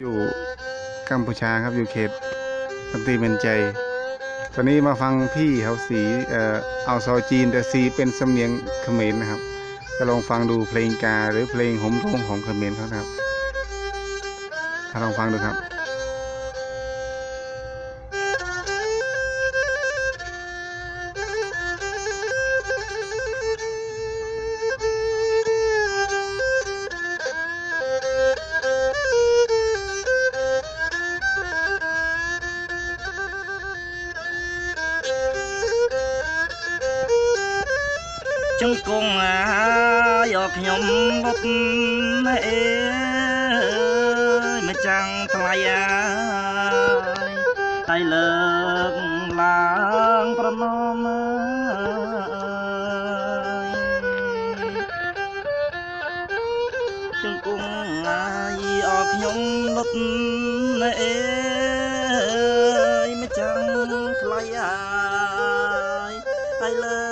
อยู่กัมพูชาครับอยู่เขตพันตีเมนใจตอนนี้มาฟังพี่เขาสีเอาซอจีนแต่สีเป็นสำเนียงเขมรนะครับก็ลองฟังดูเพลงกาหรือเพลงหมโรงของเขมรเขานะครับถ้าลองฟังดูครับជង្គង់យកខ្ញុំបុកអេមិនចាំងថ្លៃតែលើកឡើងប្រណមជង្គង់យកខ្ញុំបុកអេមិនចាំងថ្លៃតែលើ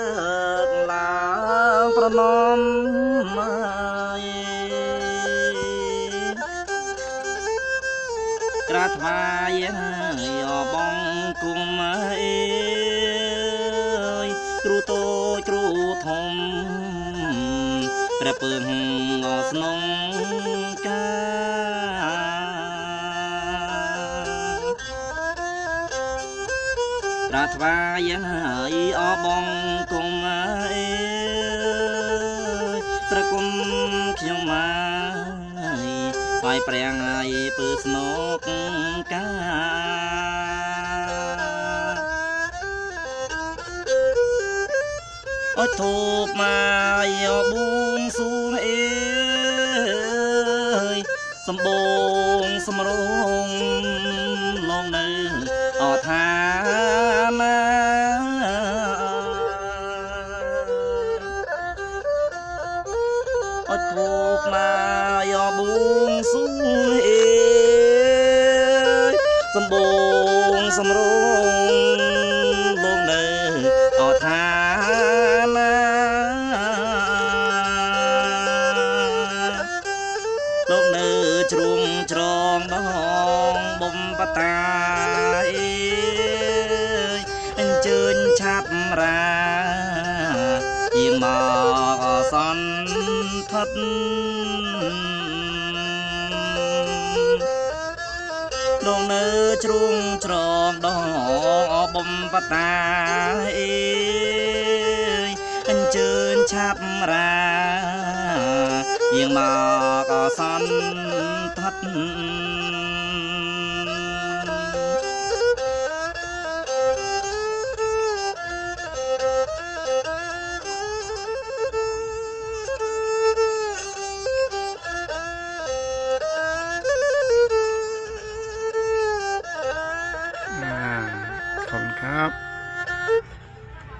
កឡើងប្រណមក្រាថ្វាយយកបងគុំអេគ្រូតូចគ្រូធំព្រះពឹងស្នងកាក្រាថ្វាយអបងគុំអេប្រគុំខ្ញុំហើយព្រះពើស្នុកកាអត់ធូបមកយកបួងសួងអេសម្បងសម្រងលងនៅអថាណាអត់ធូបមកយកបួងសួងអេសម្បងសម្រងលងនៅអថាណាលោកនៅជ្រុងច្រងដងបំបតាអញ្ជើញឆាប់រាយាងមកសន្ធិដ្ឋលោកនៅជ្រុងច្រងដងបំបតាអញ្ជើញឆាប់រាយាងមកសន្ធិដ្ឋ